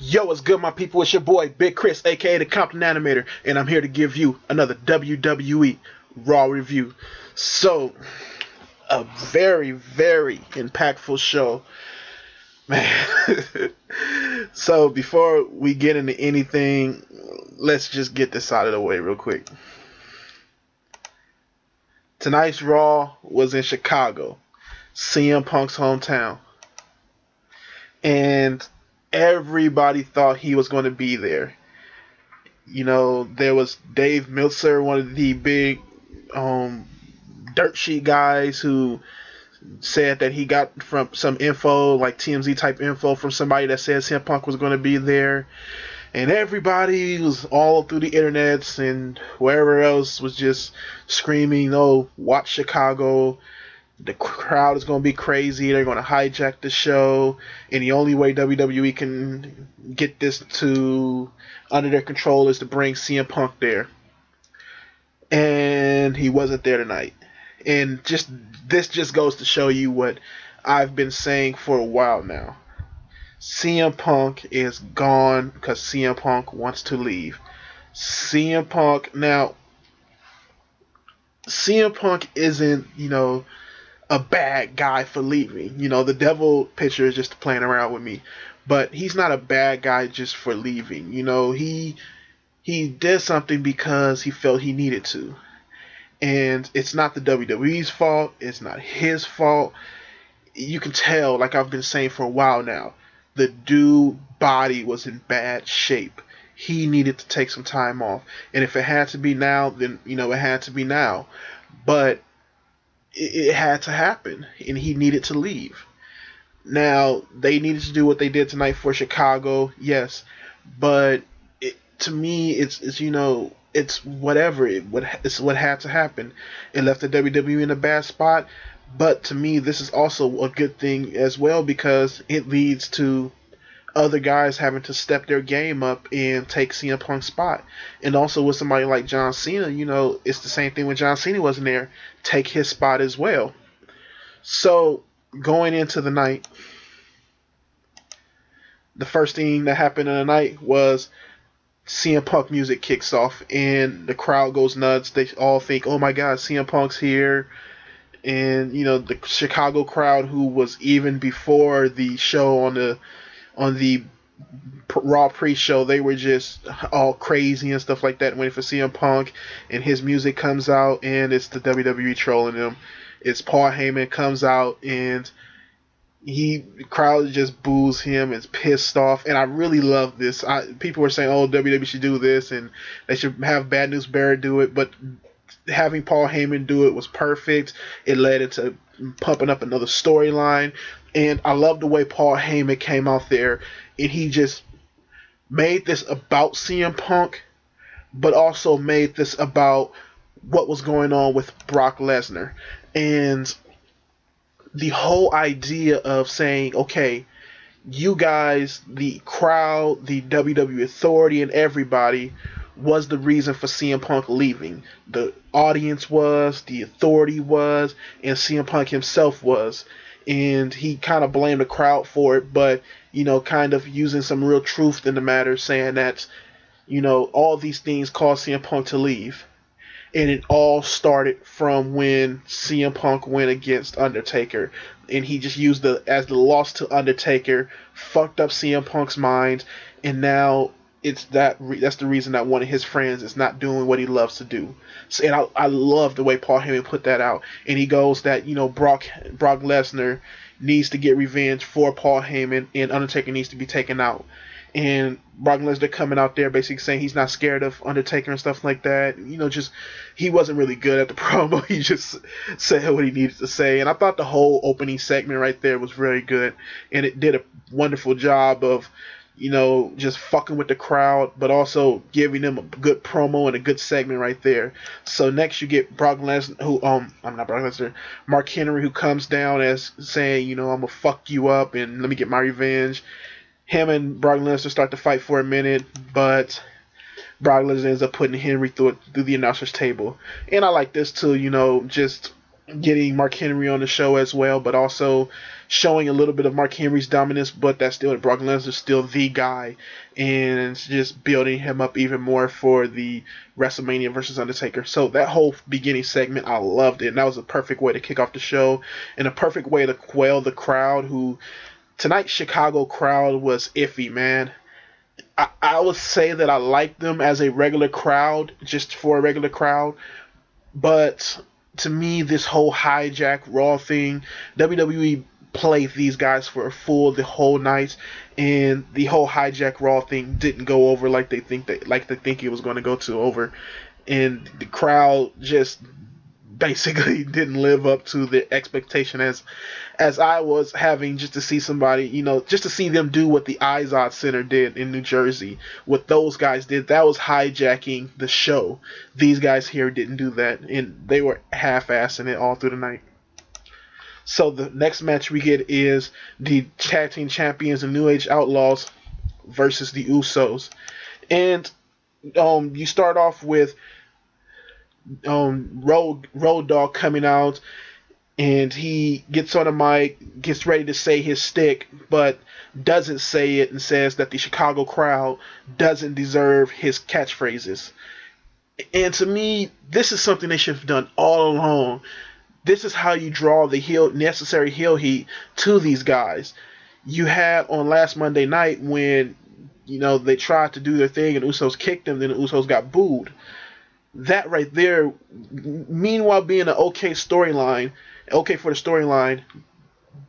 Yo, what's good, my people? It's your boy, Big Chris, aka the Compton Animator, and I'm here to give you another WWE Raw review. So, a very, very impactful show, man. So, before we get into anything, let's just get this out of the way real quick. Tonight's Raw was in Chicago, CM Punk's hometown, and everybody thought he was going to be there. You know, there was Dave Meltzer, one of the big dirt sheet guys, who said that he got from some info, like TMZ type info, from somebody that says CM Punk was going to be there. And everybody was all through the internets and wherever else was just screaming, "Oh, watch Chicago. The crowd is going to be crazy. They're going to hijack the show. And the only way WWE can get this to under their control is to bring CM Punk there." And he wasn't there tonight. And this just goes to show you what I've been saying for a while now. CM Punk is gone because CM Punk wants to leave. CM Punk isn't, a bad guy for leaving. The devil picture is just playing around with me. But he's not a bad guy just for leaving. He did something because he felt he needed to. And it's not the WWE's fault. It's not his fault. You can tell, like I've been saying for a while now, the dude's body was in bad shape. He needed to take some time off. And if it had to be now, then, it had to be now. But it had to happen, and he needed to leave. Now, they needed to do what they did tonight for Chicago, yes, but to me, it's whatever. It's what had to happen. It left the WWE in a bad spot, but to me, this is also a good thing as well because it leads to other guys having to step their game up and take CM Punk's spot. And also with somebody like John Cena, it's the same thing when John Cena wasn't there. Take his spot as well. So, going into the night, the first thing that happened in the night was CM Punk music kicks off and the crowd goes nuts. They all think, "Oh my God, CM Punk's here." And, the Chicago crowd, who was even before the show on the Raw pre-show, they were just all crazy and stuff like that, waiting for CM Punk, and his music comes out, and it's the WWE trolling him. It's Paul Heyman comes out, and the crowd just boos him, is pissed off, and I really love this. People were saying, "Oh, WWE should do this, and they should have Bad News Barrett do it," but having Paul Heyman do it was perfect. It led into pumping up another storyline. And I love the way Paul Heyman came out there and he just made this about CM Punk, but also made this about what was going on with Brock Lesnar. And the whole idea of saying, okay, you guys, the crowd, the WWE authority, and everybody was the reason for CM Punk leaving. The audience was, the authority was, and CM Punk himself was. And he kind of blamed the crowd for it, but, kind of using some real truth in the matter, saying that, all these things caused CM Punk to leave. And it all started from when CM Punk went against Undertaker. And he just used as the loss to Undertaker, fucked up CM Punk's mind, and now it's that's the reason that one of his friends is not doing what he loves to do. So, and I love the way Paul Heyman put that out. And he goes that, Brock Lesnar needs to get revenge for Paul Heyman, and Undertaker needs to be taken out. And Brock Lesnar coming out there basically saying he's not scared of Undertaker and stuff like that. He wasn't really good at the promo. He just said what he needed to say. And I thought the whole opening segment right there was very good. And it did a wonderful job of, just fucking with the crowd, but also giving them a good promo and a good segment right there. So next you get Brock Lesnar, Mark Henry, who comes down as saying, I'm going to fuck you up and let me get my revenge. Him and Brock Lesnar start to fight for a minute, but Brock Lesnar ends up putting Henry through the announcer's table. And I like this too, just getting Mark Henry on the show as well, but also showing a little bit of Mark Henry's dominance, but that's still Brock Lesnar's still the guy, and it's just building him up even more for the WrestleMania versus Undertaker. So that whole beginning segment, I loved it, and that was a perfect way to kick off the show, and a perfect way to quell the crowd. Who tonight's Chicago crowd was iffy, man. I would say that I like them as a regular crowd, just for a regular crowd, but to me, this whole hijack Raw thing, WWE played these guys for a fool the whole night, and the whole hijack Raw thing didn't go over like they think it was going to go to over, and the crowd just basically didn't live up to the expectation as I was having, just to see somebody, just to see them do what the Izod Center did in New Jersey. What those guys did, that was hijacking the show. These guys here didn't do that, and they were half-assing it all through the night. So the next match we get is the Tag Team Champions, the New Age Outlaws, versus the Usos. And you start off with Road Dogg coming out, and he gets on the mic, gets ready to say his stick, but doesn't say it, and says that the Chicago crowd doesn't deserve his catchphrases. And to me, this is something they should have done all along. This is how you draw the necessary heel heat to these guys. You had on last Monday night when they tried to do their thing and Usos kicked them, then the Usos got booed. That right there, meanwhile being an okay storyline, okay for the storyline,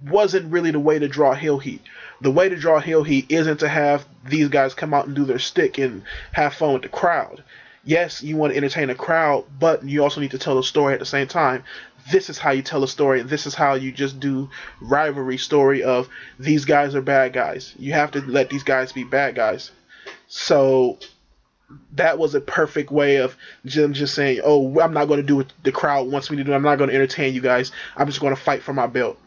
wasn't really the way to draw heel heat. The way to draw heel heat isn't to have these guys come out and do their stick and have fun with the crowd. Yes, you want to entertain the crowd, but you also need to tell a story at the same time. This is how you tell a story, and this is how you just do rivalry story of these guys are bad guys. You have to let these guys be bad guys. So that was a perfect way of Jim just saying, "Oh, I'm not going to do what the crowd wants me to do. I'm not going to entertain you guys. I'm just going to fight for my belt."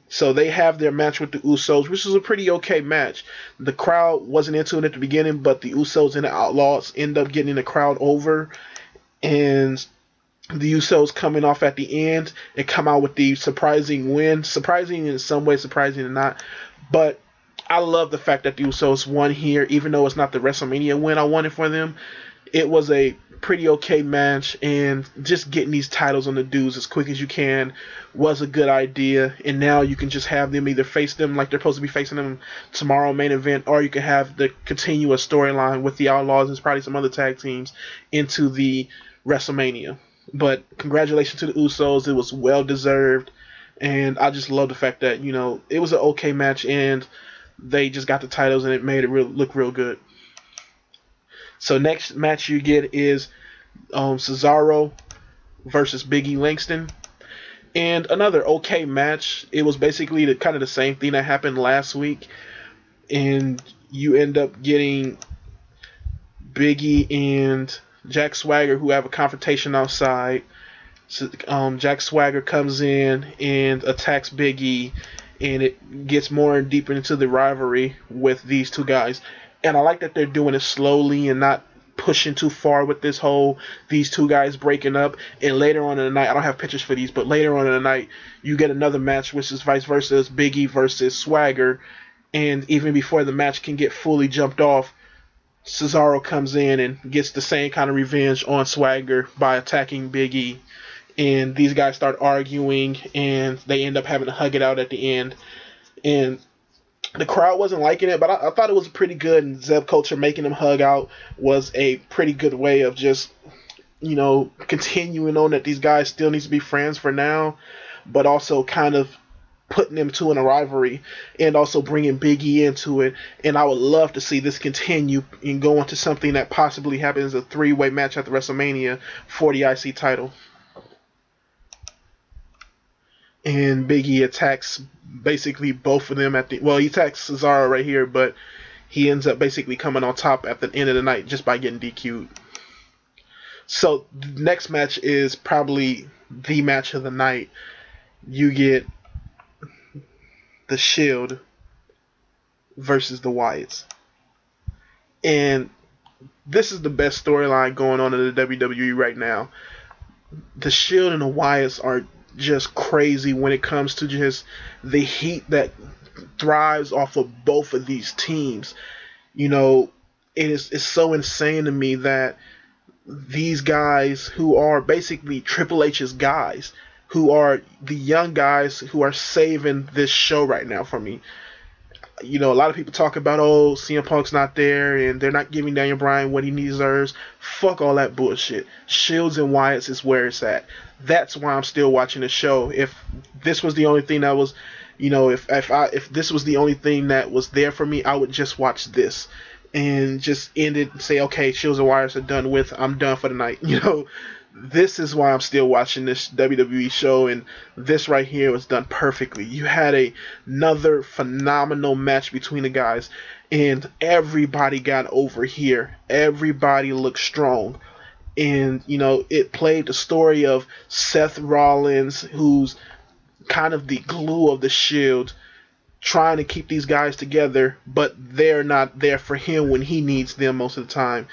So they have their match with the Usos, which is a pretty okay match. The crowd wasn't into it at the beginning, but the Usos and the Outlaws end up getting the crowd over, and the Usos coming off at the end and come out with the surprising win. Surprising in some ways, surprising in not. But I love the fact that the Usos won here, even though it's not the WrestleMania win I wanted for them. It was a pretty okay match, and just getting these titles on the dudes as quick as you can was a good idea. And now you can just have them either face them like they're supposed to be facing them tomorrow main event, or you can have the continuous storyline with the Outlaws and probably some other tag teams into the WrestleMania. But congratulations to the Usos. It was well deserved, and I just love the fact that it was an okay match, and they just got the titles, and it made it look real good. So next match you get is Cesaro versus Big E Langston, and another okay match. It was basically the same thing that happened last week, and you end up getting Big E and Jack Swagger, who have a confrontation outside. So, Jack Swagger comes in and attacks Big E, and it gets more and deeper into the rivalry with these two guys. And I like that they're doing it slowly and not pushing too far with this whole these two guys breaking up. And later on in the night, I don't have pictures for these, but later on in the night, you get another match, which is vice versa, it's Big E versus Swagger. And even before the match can get fully jumped off, Cesaro comes in and gets the same kind of revenge on Swagger by attacking Big E. And these guys start arguing, and they end up having to hug it out at the end. And the crowd wasn't liking it, but I thought it was pretty good. And Zeb Culture making them hug out was a pretty good way of just, continuing on that these guys still need to be friends for now, but also kind of putting them two in a rivalry, and also bringing Big E into it. And I would love to see this continue and go into something that possibly happens, a three-way match at the WrestleMania for the IC title. And Big E attacks basically both of them he attacks Cesaro right here, but he ends up basically coming on top at the end of the night just by getting DQ'd. So the next match is probably the match of the night. You get the Shield versus the Wyatts. And this is the best storyline going on in the WWE right now. the Shield and the Wyatts are just crazy when it comes to just the heat that thrives off of both of these teams. You know, it's so insane to me that these guys who are basically Triple H's guys, who are the young guys who are saving this show right now for me. You know, a lot of people talk about, oh, CM Punk's not there and they're not giving Daniel Bryan what he deserves. Fuck all that bullshit. Shields and Wyatts is where it's at. That's why I'm still watching the show. If this was the only thing that was, if this was the only thing that was there for me, I would just watch this and just end it and say, okay, Shields and Wyatts are done with. I'm done for the night. This is why I'm still watching this WWE show, and this right here was done perfectly. You had another phenomenal match between the guys, and everybody got over here. Everybody looked strong. And, it played the story of Seth Rollins, who's kind of the glue of the Shield, trying to keep these guys together, but they're not there for him when he needs them most of the time.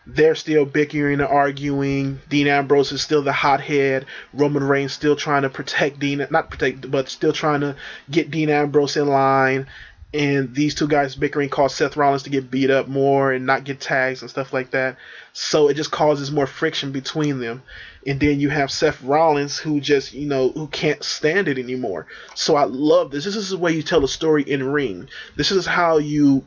They're still bickering and arguing. Dean Ambrose is still the hothead. Roman Reigns still trying to protect Dean, not protect, but still trying to get Dean Ambrose in line. And these two guys bickering cause Seth Rollins to get beat up more and not get tags and stuff like that. So it just causes more friction between them. And then you have Seth Rollins who just, who can't stand it anymore. So I love this. This is the way you tell a story in ring. This is how you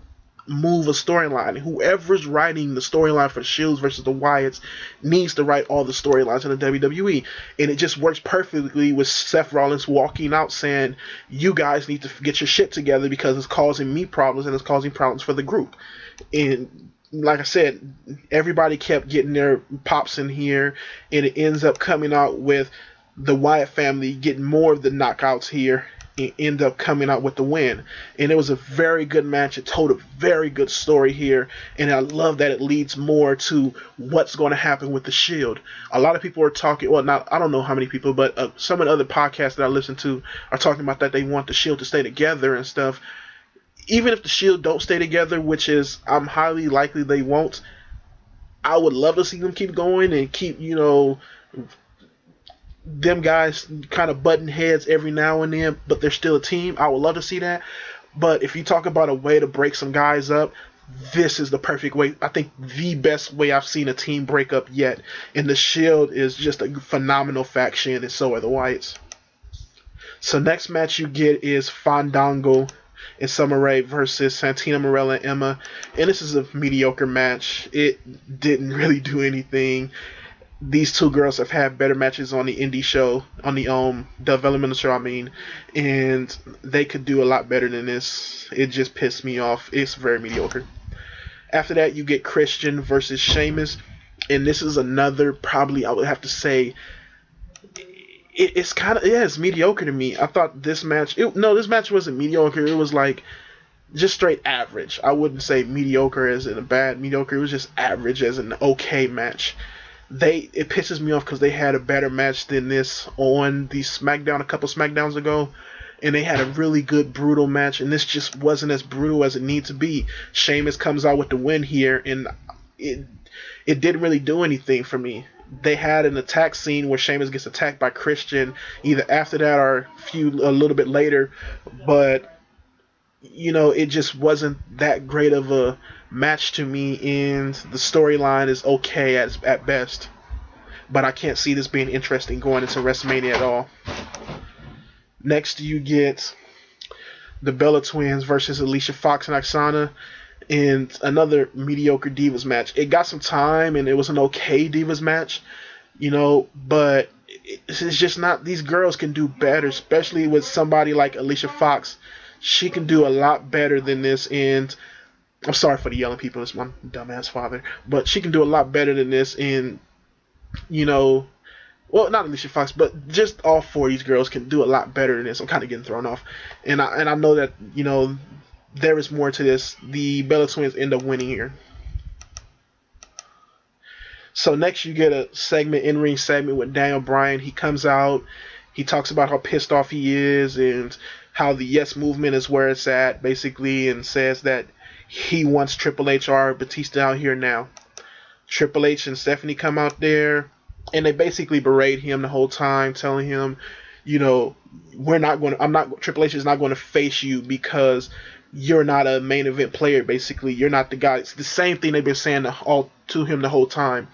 move a storyline. Whoever's writing the storyline for Shields versus the Wyatts needs to write all the storylines in the WWE. And it just works perfectly with Seth Rollins walking out saying, you guys need to get your shit together because it's causing me problems and it's causing problems for the group. And like I said, everybody kept getting their pops in here, and it ends up coming out with the Wyatt family getting more of the knockouts here and end up coming out with the win. And it was a very good match. It told a very good story here, and I love that it leads more to what's going to happen with the Shield. A lot of people are talking, well, not, I don't know how many people, but some of the other podcasts that I listen to are talking about that they want the Shield to stay together and stuff. Even if the Shield don't stay together, which is I'm highly likely they won't, I would love to see them keep going and keep, them guys kind of butting heads every now and then, but they're still a team. I would love to see that. But if you talk about a way to break some guys up, this is the perfect way. I think the best way I've seen a team break up yet. And the Shield is just a phenomenal faction, and so are the Wyatts. So next match you get is Fandango and Summer Rae versus Santina Marella and Emma. And this is a mediocre match. It didn't really do anything. These two girls have had better matches on the indie show, on the developmental show, and they could do a lot better than this. It just pissed me off. It's very mediocre. After that, you get Christian versus Sheamus, and this is another, probably I would have to say, it's kind of, it's mediocre to me. I thought this match, this match wasn't mediocre. It was like just straight average. I wouldn't say mediocre as in a bad mediocre. It was just average as an okay match. It pisses me off because they had a better match than this on the SmackDown a couple SmackDowns ago, and they had a really good brutal match, and this just wasn't as brutal as it needed to be. Sheamus comes out with the win here, and it didn't really do anything for me. They had an attack scene where Sheamus gets attacked by Christian either after that or a little bit later, but it just wasn't that great of a match to me, and the storyline is okay at best. But I can't see this being interesting going into WrestleMania at all. Next, you get the Bella Twins versus Alicia Fox and Oksana, and another mediocre Divas match. It got some time, and it was an okay Divas match, but it's just not. These girls can do better, especially with somebody like Alicia Fox. She can do a lot better than this, and I'm sorry for the yelling people, it's my dumbass father, but she can do a lot better than this, and well, not Alicia Fox, but just all four of these girls can do a lot better than this. I'm kind of getting thrown off, and I know that there is more to this. The Bella Twins end up winning here. So next you get a in-ring segment with Daniel Bryan. He comes out, he talks about how pissed off he is and how the Yes Movement is where it's at, basically, and says that he wants Triple H or Batista out here now. Triple H and Stephanie come out there. and they basically berate him the whole time, telling him, you know, we're not going to, I'm not, Triple H is not going to face you because you're not a main event player. Basically, you're not the guy. It's the same thing they've been saying all to him the whole time.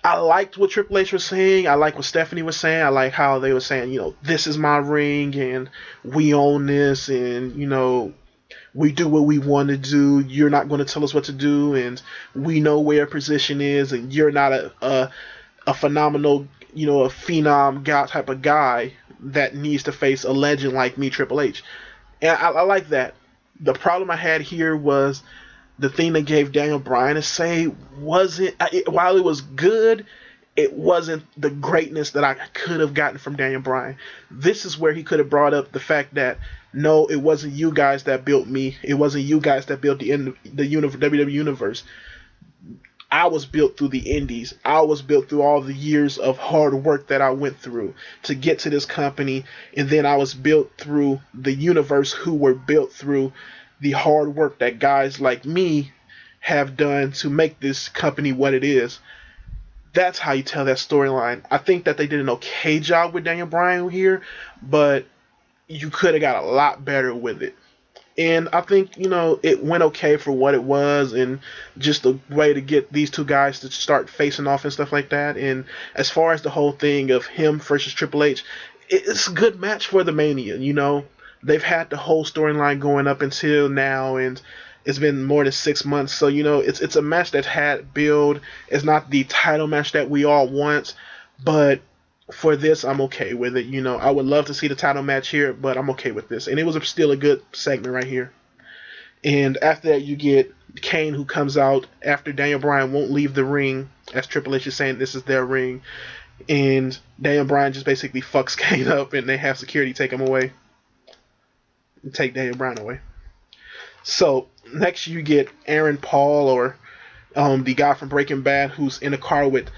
I liked what Triple H was saying. I like what Stephanie was saying. I like how they were saying, this is my ring and we own this, and we do what we want to do. You're not going to tell us what to do, and we know where your position is, and you're not a phenomenal, a phenom guy type of guy that needs to face a legend like me, Triple H. And I like that. The problem I had here was the thing that gave Daniel Bryan a say wasn't, while it was good, it wasn't the greatness that I could have gotten from Daniel Bryan. This is where he could have brought up the fact that no, it wasn't you guys that built me. It wasn't you guys that built the WWE Universe. I was built through the indies. I was built through all the years of hard work that I went through to get to this company. And then I was built through the universe who were built through the hard work that guys like me have done to make this company what it is. That's how you tell that storyline. I think that they did an okay job with Daniel Bryan here, but you could have got a lot better with it. And I think, it went okay for what it was, and just a way to get these two guys to start facing off and stuff like that. And as far as the whole thing of him versus Triple H, it's a good match for the Mania. They've had the whole storyline going up until now, and it's been more than 6 months. So, it's a match that's had build. It's not the title match that we all want, but for this, I'm okay with it. I would love to see the title match here, but I'm okay with this. And it was still a good segment right here. And after that, you get Kane, who comes out after Daniel Bryan won't leave the ring, as Triple H is saying this is their ring. And Daniel Bryan just basically fucks Kane up, and they have security take him away. Take Daniel Bryan away. So next you get Aaron Paul, or the guy from Breaking Bad, who's in a car with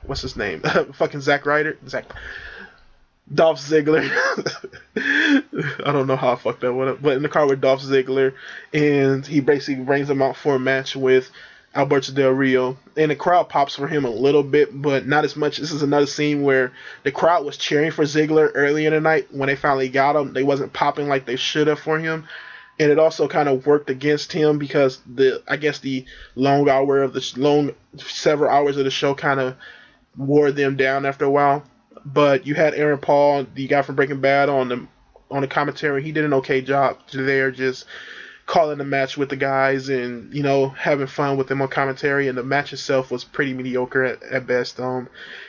what's his name? Fucking Zack Ryder? Dolph Ziggler. I don't know how I fucked that one up, but in the car with Dolph Ziggler, and he basically brings him out for a match with Alberto Del Rio, and the crowd pops for him a little bit, but not as much. This is another scene where the crowd was cheering for Ziggler early in the night. When they finally got him, they wasn't popping like they should have for him. And it also kind of worked against him because the several hours of the show kind of wore them down after a while. But you had Aaron Paul, the guy from Breaking Bad, on the commentary. He did an okay job there, just calling the match with the guys and having fun with them on commentary. And the match itself was pretty mediocre at best.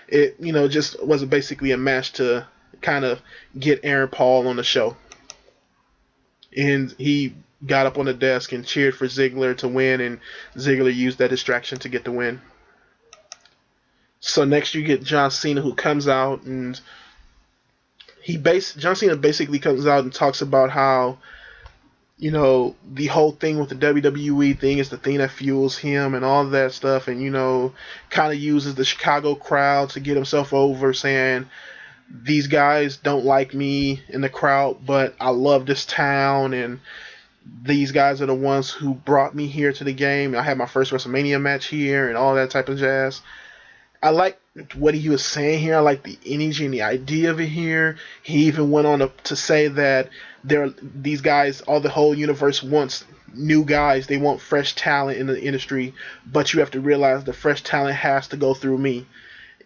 It just was basically a match to kind of get Aaron Paul on the show, and he got up on the desk and cheered for Ziggler to win, and Ziggler used that distraction to get the win. So next you get John Cena, who comes out, and John Cena basically comes out and talks about how the whole thing with the WWE thing is the thing that fuels him and all that stuff, and kind of uses the Chicago crowd to get himself over, saying these guys don't like me in the crowd, but I love this town, and these guys are the ones who brought me here to the game. I had my first WrestleMania match here and all that type of jazz. I like what he was saying here. I like the energy and the idea of it here. He even went on to say that these guys, all the whole universe wants new guys. They want fresh talent in the industry, but you have to realize the fresh talent has to go through me.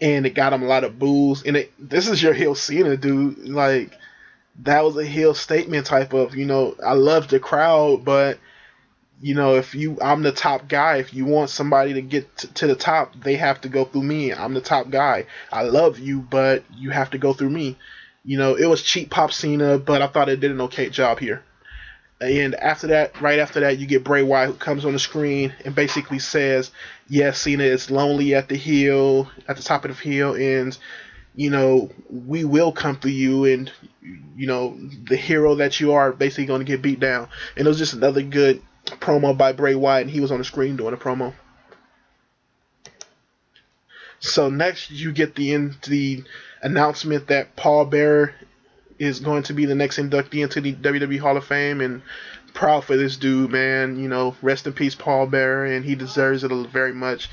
And it got him a lot of boos. And this is your heel Cena, dude. Like, that was a heel statement type of, I love the crowd, but I'm the top guy. If you want somebody to get to the top, they have to go through me. I'm the top guy. I love you, but you have to go through me. It was cheap pop Cena, but I thought it did an okay job here. And right after that, you get Bray Wyatt, who comes on the screen and basically says, yes, Cena is lonely at the top of the hill, and, we will come through you, and, the hero that you are basically going to get beat down. And it was just another good promo by Bray Wyatt, and he was on the screen doing a promo. So next you get the announcement that Paul Bearer is going to be the next inductee into the WWE Hall of Fame, and proud for this dude, man. Rest in peace, Paul Bearer, and he deserves it very much.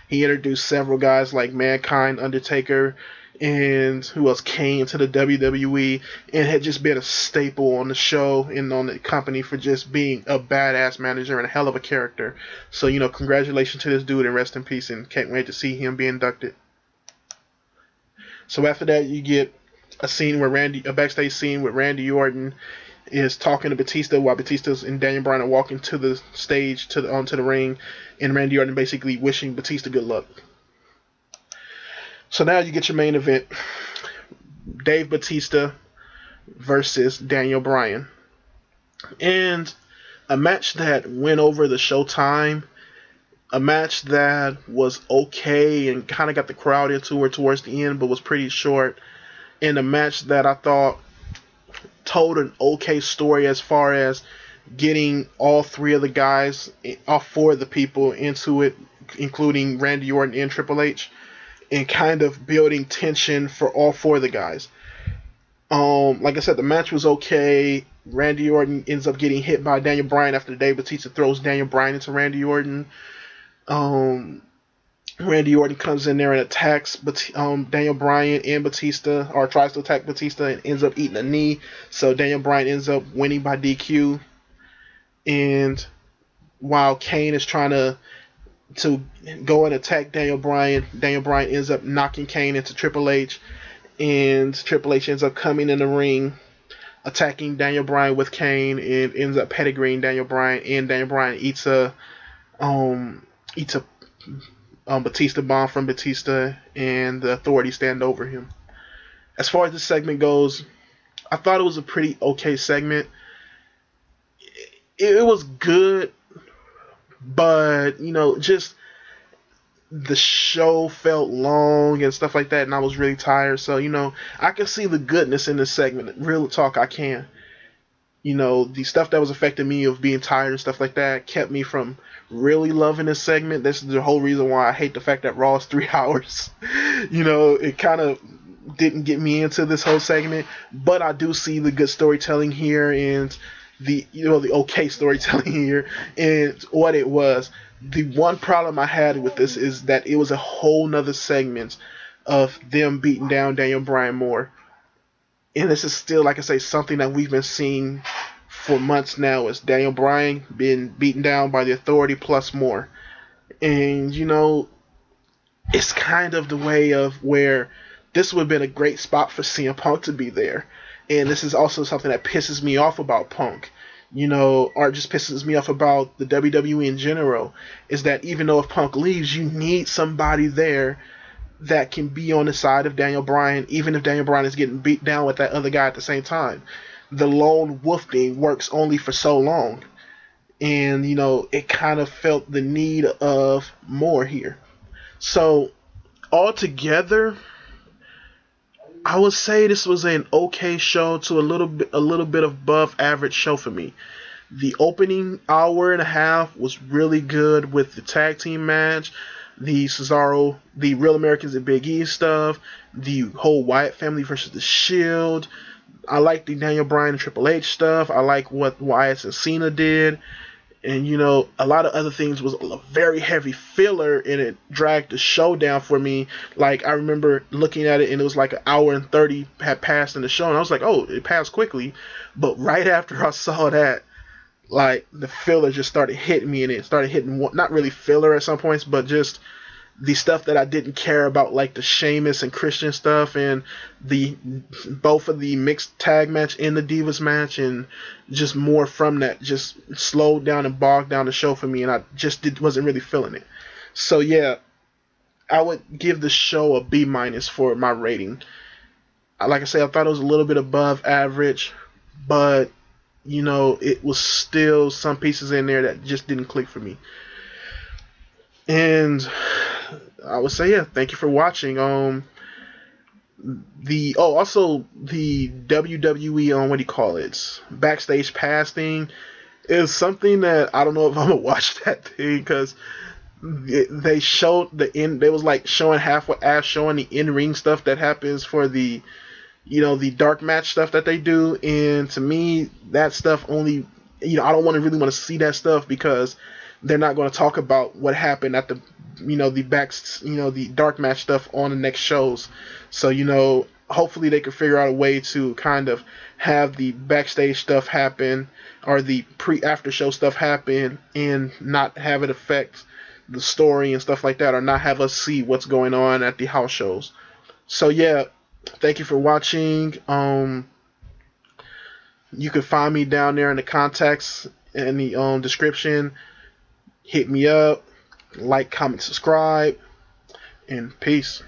He introduced several guys like Mankind, Undertaker, and who else, Kane, to the WWE, and had just been a staple on the show and on the company for just being a badass manager and a hell of a character. So, congratulations to this dude and rest in peace, and can't wait to see him be inducted. So after that, you get a backstage scene with Randy Orton is talking to Batista while Batista's and Daniel Bryan are walking to the stage onto the ring, and Randy Orton basically wishing Batista good luck. So now you get your main event: Dave Batista versus Daniel Bryan, and a match that went over the showtime. A match that was okay and kind of got the crowd into it towards the end, but was pretty short. And a match that I thought told an okay story as far as getting all three of the guys, all four of the people into it, including Randy Orton and Triple H, and kind of building tension for all four of the guys. Like I said, the match was okay. Randy Orton ends up getting hit by Daniel Bryan after Dave Batista throws Daniel Bryan into Randy Orton. Randy Orton comes in there and attacks Daniel Bryan and Batista, or tries to attack Batista and ends up eating a knee. So Daniel Bryan ends up winning by DQ. And while Kane is trying to go and attack Daniel Bryan ends up knocking Kane into Triple H. And Triple H ends up coming in the ring, attacking Daniel Bryan with Kane, and ends up pedigreeing Daniel Bryan. And Daniel Bryan eats a Batista bomb from Batista, and the Authority stand over him. As far as this segment goes, I thought it was a pretty okay segment. It was good, but just the show felt long and stuff like that, and I was really tired. So I can see the goodness in this segment. Real talk, I can. The stuff that was affecting me of being tired and stuff like that kept me from really loving this segment. This is the whole reason why I hate the fact that Raw is 3 hours. It kind of didn't get me into this whole segment, but I do see the good storytelling here and the okay storytelling here and what it was. The one problem I had with this is that it was a whole nother segment of them beating down Daniel Bryan more. And this is still, like I say, something that we've been seeing for months now, is Daniel Bryan being beaten down by the Authority plus more. And, it's kind of the way of where this would have been a great spot for CM Punk to be there. And this is also something that pisses me off about Punk, or just pisses me off about the WWE in general, is that even though if Punk leaves, you need somebody there that can be on the side of Daniel Bryan, even if Daniel Bryan is getting beat down with that other guy at the same time. The lone wolf thing works only for so long. And, it kind of felt the need of more here. So, altogether, I would say this was an okay show to a little bit above average show for me. The opening hour and a half was really good with the tag team match, the Cesaro, the Real Americans and Big E stuff, the whole Wyatt family versus the Shield. I like the Daniel Bryan and Triple H stuff. I like what Wyatt and Cena did. And, a lot of other things was a very heavy filler, and it dragged the show down for me. Like, I remember looking at it, and it was like an hour and 30 had passed in the show, and I was like, oh, it passed quickly. But right after I saw that, like, the filler just started hitting me, and it started hitting, not really filler at some points, but just the stuff that I didn't care about, like the Sheamus and Christian stuff, and both of the mixed tag match and the Divas match, and just more from that just slowed down and bogged down the show for me, and I just wasn't really feeling it. So yeah, I would give the show a B- for my rating. Like I said, I thought it was a little bit above average, but it was still some pieces in there that just didn't click for me. And I would say, yeah, thank you for watching. Also the WWE, what do you call it? Backstage Pass thing is something that I don't know if I'm gonna watch that thing, because they showed the end. They was like showing showing the in-ring stuff that happens for the, the dark match stuff that they do. And to me, that stuff only, I don't really want to see that stuff, because they're not going to talk about what happened at the the the dark match stuff on the next shows. So hopefully they can figure out a way to kind of have the backstage stuff happen or the after show stuff happen and not have it affect the story and stuff like that, or not have us see what's going on at the house shows. So yeah, thank you for watching. You can find me down there in the contacts in the description. Hit me up, like, comment, subscribe, and peace.